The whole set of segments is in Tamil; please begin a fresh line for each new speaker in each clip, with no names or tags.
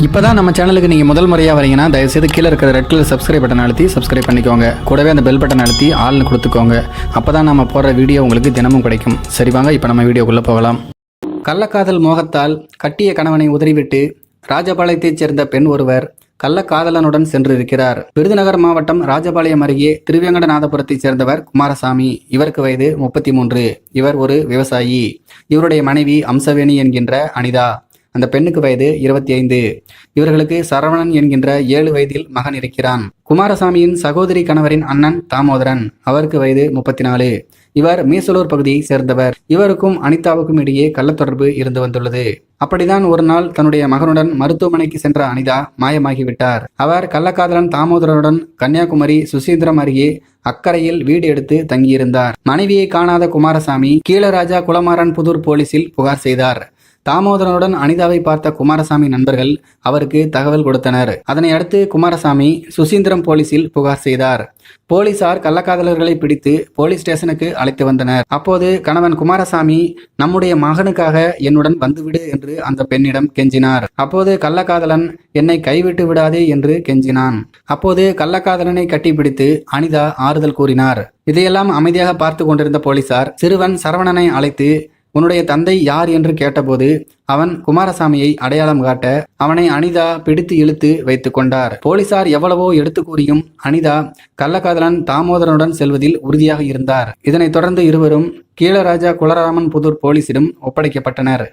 இப்போதான் நம்ம சேனலுக்கு நீங்கள் முதல் முறையாக வரீங்கன்னா தயவுசெய்து கீழே இருக்கிற ரெட் கலர் சப்ஸ்கிரைப் பட்டன் அழுத்தி சப்ஸ்கிரைப் பண்ணிக்கோங்க. கூடவே அந்த பெல் பட்டன் அழுத்தி ஆள்னு கொடுத்துக்கோங்க. அப்போ தான் நம்ம போடுற வீடியோ உங்களுக்கு தினமும் கிடைக்கும். சரி வாங்க இப்போ நம்ம வீடியோக்குள்ளே போகலாம். கள்ளக்காதல் மோகத்தால் கட்டிய கணவனை உதறிவிட்டு ராஜபாளையத்தைச் சேர்ந்த பெண் ஒருவர் கள்ளக்காதலனுடன் சென்றிருக்கிறார். விருதுநகர் மாவட்டம் ராஜபாளையம் அருகே திருவேங்கடநாதபுரத்தைச் சேர்ந்தவர் குமாரசாமி. இவருக்கு வயது 33. இவர் ஒரு விவசாயி. இவருடைய மனைவி அம்சவேணி என்கின்ற அனிதா. அந்த பெண்ணுக்கு வயது 25. இவர்களுக்கு சரவணன் என்கின்ற 7 வயதில் மகன் இருக்கிறான். குமாரசாமியின் சகோதரி கணவரின் அண்ணன் தாமோதரன். அவருக்கு வயது 34. இவர் மீசலூர் பகுதியை சேர்ந்தவர். இவருக்கும் அனிதாவுக்கும் இடையே கள்ளத்தொடர்பு இருந்து வந்துள்ளது. அப்படிதான் ஒரு நாள் தன்னுடைய மகனுடன் மருத்துவமனைக்கு சென்ற அனிதா மாயமாகிவிட்டார். அவர் கள்ளக்காதலன் தாமோதரனுடன் கன்னியாகுமரி சுசீந்திரம் அருகே அக்கரையில் வீடு எடுத்து தங்கியிருந்தார். மனைவியை காணாத குமாரசாமி கீழராஜா குளமாறன் புதூர் போலீசில் புகார் செய்தார். தாமோதரனுடன் அனிதாவை பார்த்த குமாரசாமி நண்பர்கள் அவருக்கு தகவல் கொடுத்தனர். அதனை அடுத்து குமாரசாமி சுசீந்திரம் போலீசில் புகார் செய்தார். போலீசார் கள்ளக்காதலர்களை பிடித்து போலீஸ் ஸ்டேஷனுக்கு அழைத்து வந்தனர். அப்போது கணவன் குமாரசாமி நம்முடைய மகனுக்காக என்னுடன் வந்துவிடு என்று அந்த பெண்ணிடம் கெஞ்சினார். அப்போது கள்ளக்காதலன் என்னை கைவிட்டு விடாதே என்று கெஞ்சினான். அப்போது கள்ளக்காதலனை கட்டிப்பிடித்து அனிதா ஆறுதல் கூறினார். இதையெல்லாம் அமைதியாக பார்த்து கொண்டிருந்த போலீசார் சிறுவன் சரவணனை அழைத்து உன்னுடைய தந்தை யார் என்று கேட்டபோது அவன் குமாரசாமியை அடையாளம் காட்ட அவனை அனிதா பிடித்து இழுத்து வைத்து கொண்டார். போலீசார் எவ்வளவோ எடுத்து கூறியும் அனிதா கள்ளக்காதலன் தாமோதரனுடன் செல்வதில் உறுதியாக இருந்தார். இதனைத் தொடர்ந்து இருவரும் கீழராஜா குளராமன் புதூர் போலீசிடம் ஒப்படைக்கப்பட்டனர்.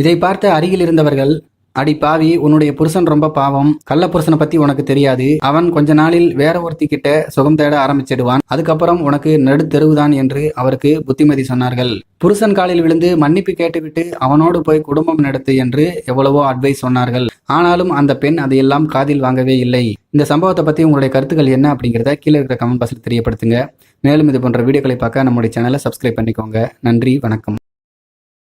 இதை பார்த்த அருகில் இருந்தவர்கள் அடி பாவி, உன்னுடைய புருஷன் ரொம்ப பாவம், கள்ள புருஷனை பத்தி உனக்கு தெரியாது, அவன் கொஞ்ச நாளில் வேற ஒருத்தி கிட்ட சுகம் தேட ஆரம்பிச்சிடுவான், அதுக்கப்புறம் உனக்கு நடுத்தெருவுதான் என்று அவருக்கு புத்திமதி சொன்னார்கள். புருஷன் காலில் விழுந்து மன்னிப்பு கேட்டுவிட்டு அவனோடு போய் குடும்பம் நடத்து என்று எவ்வளவோ அட்வைஸ் சொன்னார்கள். ஆனாலும் அந்த பெண் அதையெல்லாம் காதில் வாங்கவே இல்லை. இந்த சம்பவத்தை பத்தி உங்களுடைய கருத்துக்கள் என்ன அப்படிங்கிறத கீழே இருக்கிற கமெண்ட் பாக்ஸில் தெரியப்படுத்துங்க. மேலும் இது போன்ற வீடியோக்களை பார்க்க நம்முடைய சேனலை சப்ஸ்கிரைப் பண்ணிக்கோங்க. நன்றி, வணக்கம்.